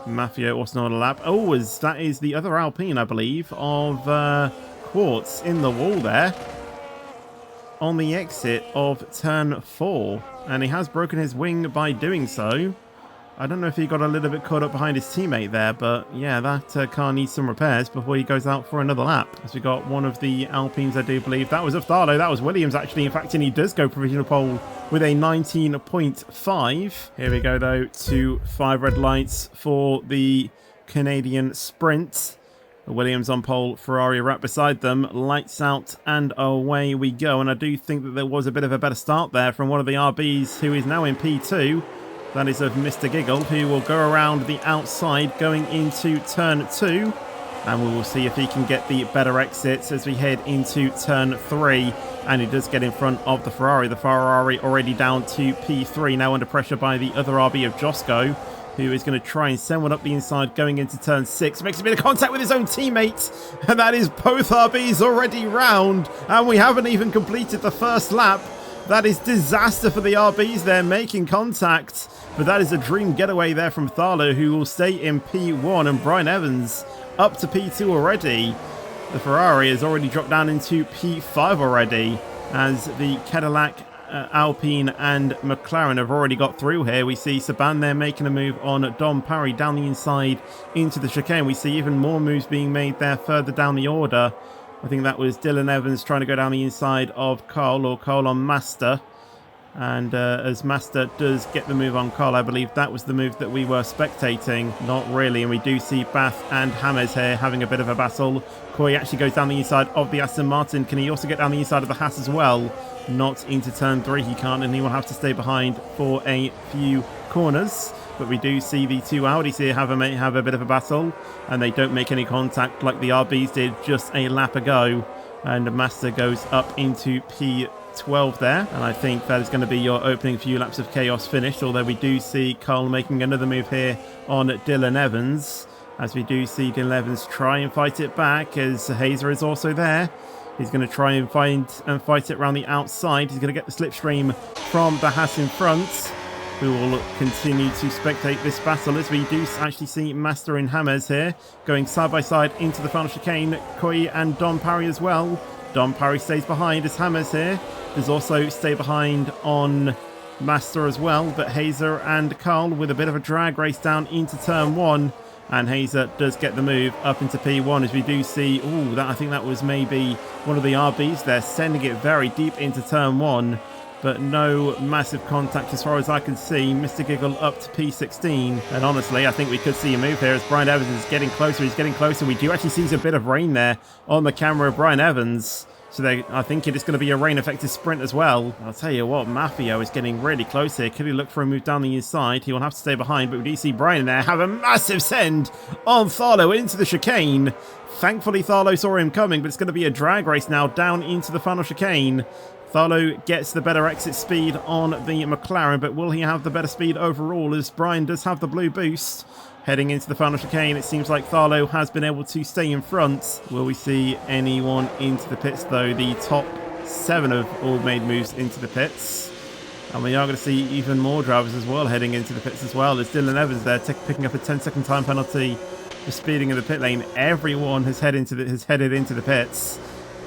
Mafia also on a lap. Oh, that is the other Alpine, I believe, of Quartz in the wall there on the exit of turn 4. And he has broken his wing by doing so. I don't know if he got a little bit caught up behind his teammate there, but yeah, that car needs some repairs before he goes out for another lap. As we got one of the Alpines, I do believe. That was Tharlo, that was Williams actually. In fact, and he does go provisional pole with a 19.5. Here we go though to 5 red lights for the Canadian sprint. Williams on pole, Ferrari right beside them, lights out and away we go. And I do think that there was a bit of a better start there from one of the RBs who is now in P2. That is of Mr. Giggle, who will go around the outside going into turn 2. And we will see if he can get the better exits as we head into turn 3. And he does get in front of the Ferrari. The Ferrari already down to P3, now under pressure by the other RB of Josco, who is going to try and send one up the inside going into turn 6. Makes a bit of contact with his own teammate. And that is both RBs already round. And we haven't even completed the first lap. That is disaster for the RBs there, making contact. But that is a dream getaway there from Tharlo, who will stay in P1. And Brian Evans up to P2 already. The Ferrari has already dropped down into P5 already, as the Cadillac, Alpine and McLaren have already got through here. We see Saban there making a move on Dom Parry down the inside into the chicane. We see even more moves being made there further down the order. I think that was Dylan Evans trying to go down the inside of Carl, or Carl on Master. And as Master does get the move on Carl, I believe that was the move that we were spectating. Not really, and we do see Bath and Hammers here having a bit of a battle. Coy actually goes down the inside of the Aston Martin. Can he also get down the inside of the Haas as well? Not into turn 3, he can't, and he will have to stay behind for a few corners. But we do see the two Audis here have a bit of a battle, and they don't make any contact like the RBs did just a lap ago. And Master goes up into P12 there, and I think that is going to be your opening few laps of chaos finished, although we do see Carl making another move here on Dylan Evans, as we do see Dylan Evans try and fight it back, as Hazer is also there. He's going to try and fight it around the outside. He's going to get the slipstream from the Haas in front. We will continue to spectate this battle as we do actually see Master and Hammers here going side by side into the final chicane. Koi and Don Parry as well. Don Parry stays behind as Hammers here. There's also stay behind on Master as well, but Hazer and Carl with a bit of a drag race down into turn 1. And Hazer does get the move up into P1 as we do see, I think that was maybe one of the RBs there sending it very deep into turn 1. But no massive contact as far as I can see. Mr. Giggle up to P16. And honestly, I think we could see a move here as Brian Evans is getting closer. He's getting closer. We do actually see a bit of rain there on the camera of Brian Evans. So I think it is going to be a rain-affected sprint as well. I'll tell you what, Mafia is getting really close here. Could he look for a move down the inside? He will have to stay behind, but we do see Brian there have a massive send on Tharlo into the chicane. Thankfully, Tharlo saw him coming, but it's going to be a drag race now down into the final chicane. Tharlo gets the better exit speed on the McLaren, but will he have the better speed overall, as Brian does have the blue boost? Heading into the final chicane, it seems like Tharlo has been able to stay in front. Will we see anyone into the pits though? The top 7 have all made moves into the pits. And we are going to see even more drivers as well heading into the pits as well. There's Dylan Evans there picking up a 10-second time penalty for speeding in the pit lane. Everyone has headed into the pits.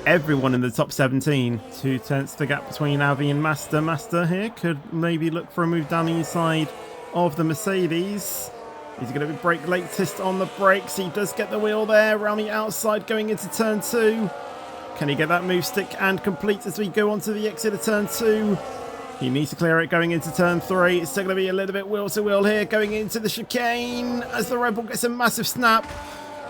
Everyone in the top 17. 2/10 the gap between Avi and Master. Master here could maybe look for a move down the inside of the Mercedes. He's going to be brake latest on the brakes. He does get the wheel there around the outside going into turn 2. Can he get that move stick and complete as we go on to the exit of turn 2? He needs to clear it going into turn 3. It's still going to be a little bit wheel to wheel here going into the chicane as the Red Bull gets a massive snap.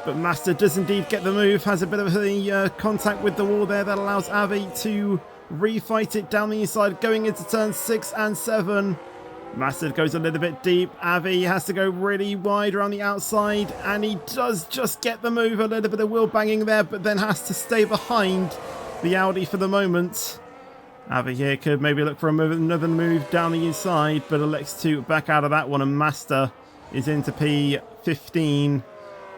But Master does indeed get the move. Has a bit of the contact with the wall there that allows Avi to refight it down the inside going into turn 6 and 7. Master goes a little bit deep. Avi has to go really wide around the outside, and he does just get the move. A little bit of wheel banging there, but then has to stay behind the Audi for the moment. Avi here could maybe look for another move down the inside, but elects to back out of that one, and Master is into P15.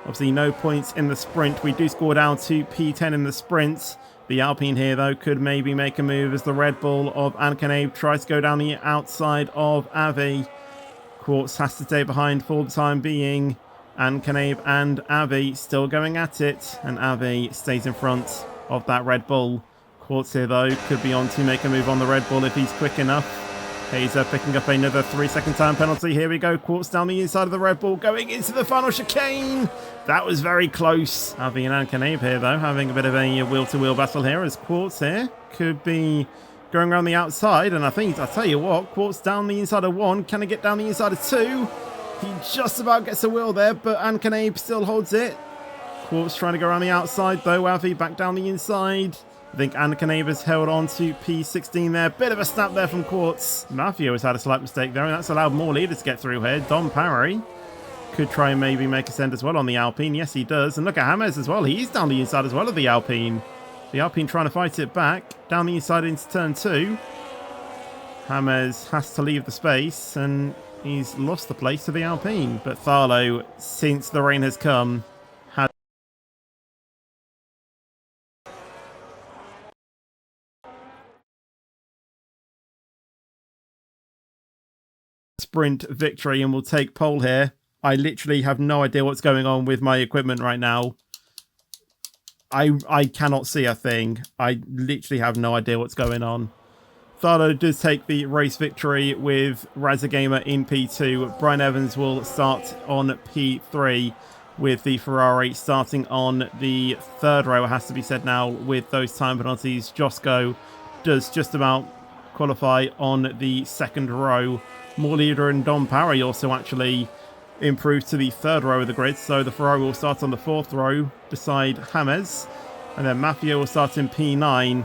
Obviously no points in the sprint. We do score down to P10 in the sprint. The Alpine here, though, could maybe make a move as the Red Bull of Ankanave tries to go down the outside of Avi. Quartz has to stay behind for the time being. And Canabe and Avi still going at it. And Avi stays in front of that Red Bull. Quartz here, though, could be on to make a move on the Red Bull if he's quick enough. Hazer picking up another 3-second time penalty. Here we go. Quartz down the inside of the Red Bull, going into the final chicane. That was very close. Avi and Canabe here, though, having a bit of a wheel-to-wheel battle here, as Quartz here could be going around the outside. And I think, I'll tell you what, Quartz down the inside of 1. Can he get down the inside of 2? He just about gets a wheel there, but Canabe still holds it. Quartz trying to go around the outside, though. Avi back down the inside. I think Canabe has held on to P16 there. Bit of a snap there from Quartz. Mafio has had a slight mistake there, and that's allowed more leaders to get through here. Dom Parry could try and maybe make a send as well on the Alpine. Yes, he does. And look at James as well. He's down the inside as well of the Alpine. The Alpine trying to fight it back. Down the inside into turn 2. James has to leave the space, and he's lost the place to the Alpine. But Tharlo, since the rain has come, has sprint victory and will take pole here. I literally have no idea what's going on with my equipment right now. I cannot see a thing. I literally have no idea what's going on. Tharlo does take the race victory with Razagamer in P2. Brian Evans will start on P3 with the Ferrari starting on the 3rd row, it has to be said now, with those time penalties. Josco does just about qualify on the 2nd row. More leader and Dom Parry also actually improved to the 3rd row of the grid, so the Ferrari will start on the 4th row beside James, and then Mafia will start in P9.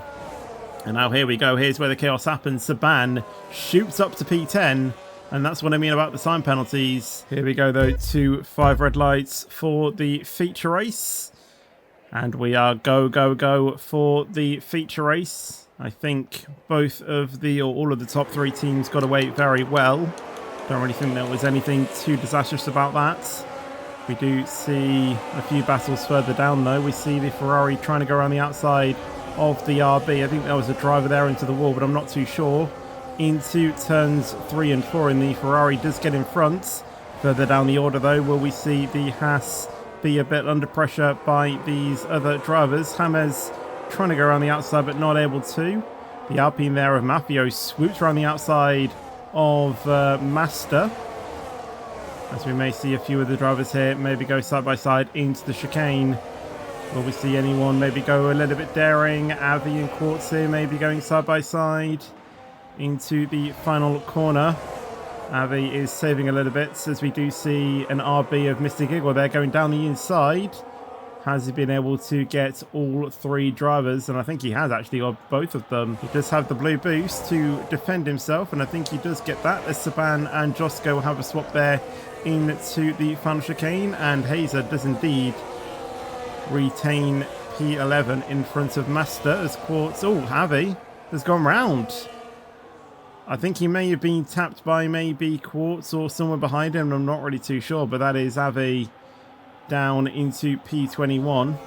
And now here we go, here's where the chaos happens. Saban shoots up to P10, and that's what I mean about the time penalties. Here we go though to 5 red lights for the feature race, and we are go for the feature race. I think both of the, or all of the top 3 teams got away very well. Don't really think there was anything too disastrous about that. We do see a few battles further down though. We see the Ferrari trying to go around the outside of the RB. I think there was a driver there into the wall, but I'm not too sure. Into turns 3 and 4, and the Ferrari does get in front. Further down the order though, will we see the Haas be a bit under pressure by these other drivers. James trying to go around the outside but not able to. The Alpine there of Mafio swoops around the outside of Master, as we may see a few of the drivers here maybe go side by side into the chicane. Will we see anyone maybe go a little bit daring? Avi and Quartz here maybe going side by side into the final corner. Avi is saving a little bit as we do see an RB of Mr. Giggle there going down the inside. Has he been able to get all 3 drivers? And I think he has actually got both of them. He does have the blue boost to defend himself, and I think he does get that, as Saban and Josco will have a swap there into the final chicane, and Hazer does indeed retain P11 in front of Master as Quartz. Oh, Avi has gone round. I think he may have been tapped by maybe Quartz or someone behind him. I'm not really too sure, but that is Avi down into P21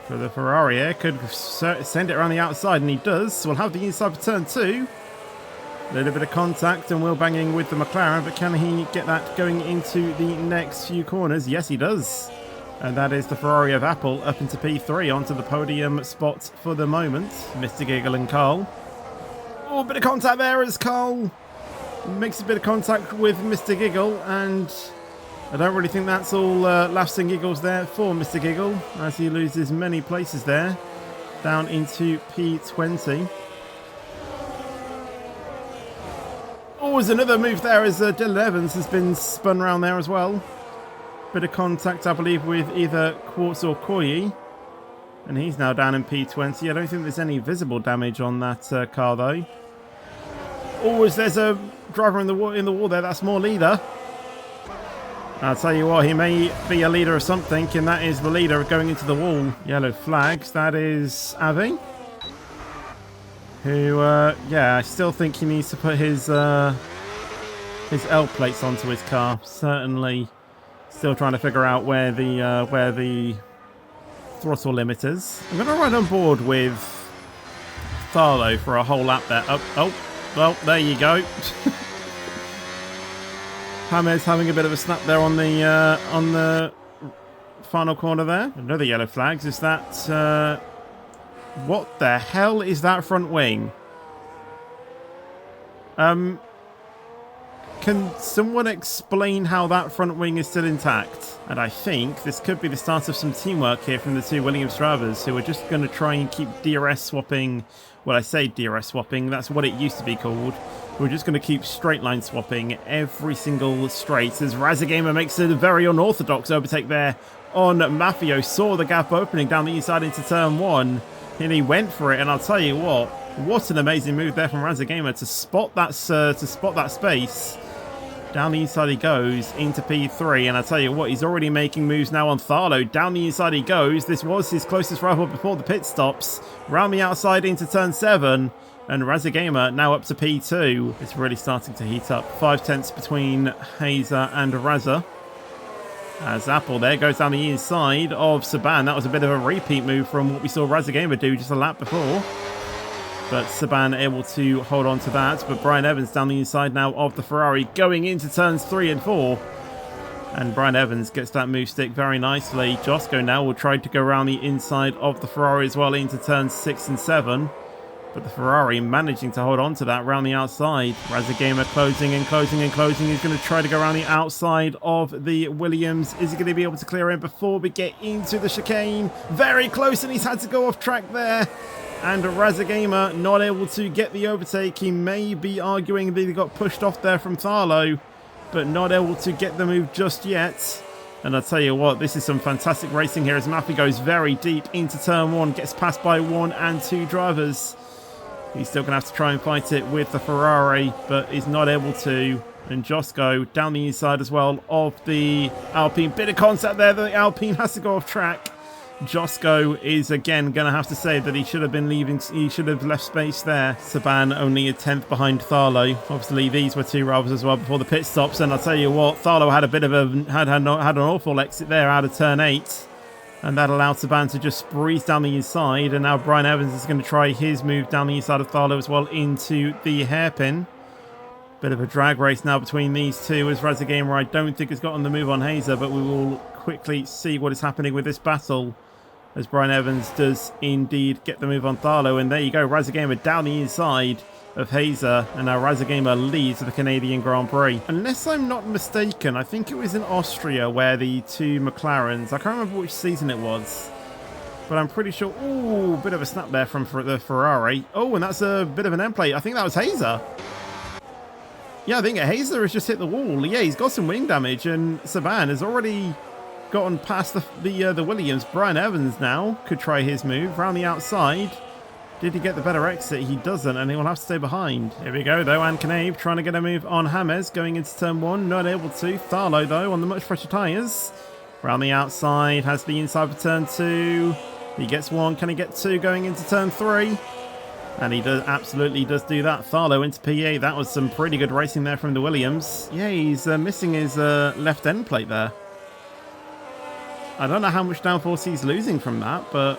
for the Ferrari here. Could send it around the outside, and he does. So we'll have the inside for turn 2. A little bit of contact and wheel banging with the Mclaren, but can he get that going into the next few corners? Yes, he does. And that is the Ferrari of Apple up into P3 onto the podium spot for the moment. Mr. Giggle and Carl. Oh, a bit of contact there as Carl makes a bit of contact with Mr. Giggle, and I don't really think that's all laughs and giggles there for Mr. Giggle, as he loses many places there, down into P20. Oh, there's another move there as Dylan Evans has been spun around there as well. Bit of contact, I believe, with either Quartz or Koyi, and he's now down in P20. I don't think there's any visible damage on that car though. Oh, there's a driver in the wall there. That's more leader. I'll tell you what, he may be a leader of something, and that is the leader going into the wall. Yellow flags. That is Avi, who, yeah, I still think he needs to put his L plates onto his car. Certainly, still trying to figure out where the throttle limit is. I'm going to run on board with Tharlo for a whole lap there. Oh, well, there you go. James having a bit of a snap there on the final corner there. Another yellow flags. Is that... what the hell is that front wing? Can someone explain how that front wing is still intact? And I think this could be the start of some teamwork here from the two Williams drivers, who are just going to try and keep DRS swapping. Well, I say DRS swapping, that's what it used to be called. We're just going to keep straight line swapping every single straight as Razagamer makes a very unorthodox overtake there on Mafio. Saw the gap opening down the inside into turn 1, and he went for it. And I'll tell you what an amazing move there from Razagamer to spot that space. Down the inside he goes into P3, and I tell you what, he's already making moves now on Tharlo. Down the inside he goes. This was his closest rival before the pit stops. Round the outside into turn 7, and Razagamer now up to P2. It's really starting to heat up. 5/10 between Hazer and Raza. As Apple there goes down the inside of Saban. That was a bit of a repeat move from what we saw Razagamer do just a lap before. But Saban able to hold on to that. But Brian Evans down the inside now of the Ferrari going into turns 3 and 4. And Brian Evans gets that move stick very nicely. Josco now will try to go around the inside of the Ferrari as well into turns 6 and 7. But the Ferrari managing to hold on to that around the outside. Razagamer closing and closing and closing. He's going to try to go around the outside of the Williams. Is he going to be able to clear him before we get into the chicane? Very close, and he's had to go off track there. And Razagamer not able to get the overtake. He may be arguing that he got pushed off there from Tharlo, but not able to get the move just yet. And I'll tell you what, this is some fantastic racing here as Maffey goes very deep into turn 1, gets passed by 1 and 2 drivers. He's still going to have to try and fight it with the Ferrari, but is not able to. And Josco down the inside as well of the Alpine. Bit of contact there. The Alpine has to go off track. Josco is again going to have to say that he should have been leaving. He should have left space there. Saban only a 10th behind Tharlo. Obviously, these were 2 rivals as well before the pit stops. And I'll tell you what, Tharlo had a bit of a had an awful exit there out of turn 8. And that allowed Saban to just breeze down the inside. And now Brian Evans is going to try his move down the inside of Tharlo as well into the hairpin. Bit of a drag race now between these two as Razagamer I don't think has gotten the move on Hazer, but we will quickly see what is happening with this battle as Brian Evans does indeed get the move on Tharlo. And there you go, Razagamer down the inside of Hazer, and now Razagamer leads the Canadian Grand Prix. Unless I'm not mistaken, I think it was in Austria where the 2 McLarens, I can't remember which season it was, but I'm pretty sure. Ooh, bit of a snap there from the Ferrari. Oh, and that's a bit of an end plate. I think that was Hazer. Yeah, I think Hazer has just hit the wall. Yeah, he's got some wing damage, and Saban has already gotten past the Williams. Brian Evans now could try his move around the outside. Did he get the better exit? He doesn't, and he will have to stay behind. Here we go, though. And Knabe trying to get a move on James going into turn 1. Not able to. Tharlo, though, on the much fresher tyres. Around the outside, has the inside for turn 2. He gets 1. Can he get 2 going into turn 3? And he absolutely does do that. Tharlo into P8. That was some pretty good racing there from the Williams. Yeah, he's missing his left end plate there. I don't know how much downforce he's losing from that, but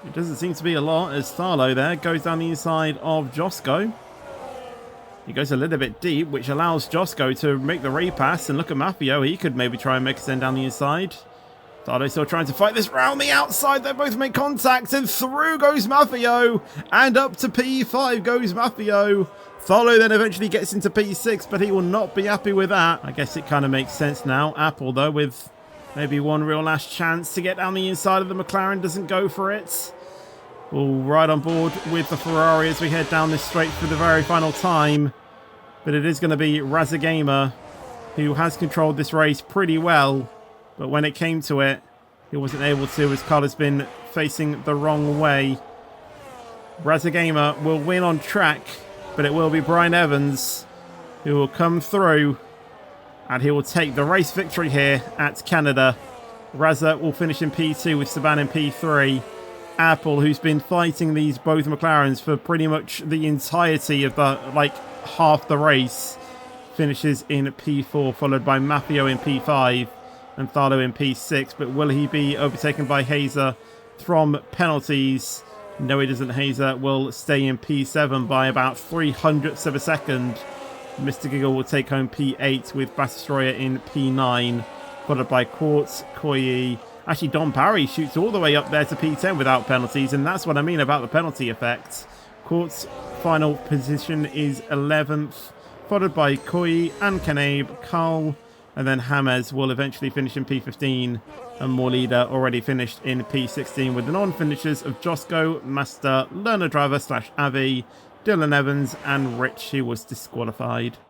it doesn't seem to be a lot as Tharlo there goes down the inside of Josco. He goes a little bit deep, which allows Josco to make the repass. And look at Mafio. He could maybe try and make a send down the inside. Tharlo still trying to fight this round the outside. They both make contact, and through goes Mafio. And up to P5 goes Mafio. Tharlo then eventually gets into P6, but he will not be happy with that. I guess it kind of makes sense now. Apple, though, with maybe one real last chance to get down the inside of the McLaren, doesn't go for it. We'll ride on board with the Ferrari as we head down this straight for the very final time. But it is going to be Razagamer who has controlled this race pretty well. But when it came to it, he wasn't able to as car has been facing the wrong way. Razagamer will win on track, but it will be Brian Evans who will come through and he will take the race victory here at Canada. Raza will finish in P2 with Saban in P3. Apple, who's been fighting these both McLarens for pretty much the entirety of the, half the race, finishes in P4, followed by Mafio in P5 and Tharlo in P6. But will he be overtaken by Hazer from penalties? No, he doesn't. Hazer will stay in P7 by about 0.03 of a second. Mr. Giggle will take home P8 with Batistroya in P9, followed by Quartz, Koyi. Actually, Don Barry shoots all the way up there to P10 without penalties, and that's what I mean about the penalty effect. Quartz' final position is 11th, followed by Koyi and Kanabe, Carl, and then James will eventually finish in P15, and Morlida already finished in P16 with the non-finishers of Josco, Master, Learner Driver / Avi, Dylan Evans, and Rich, who was disqualified.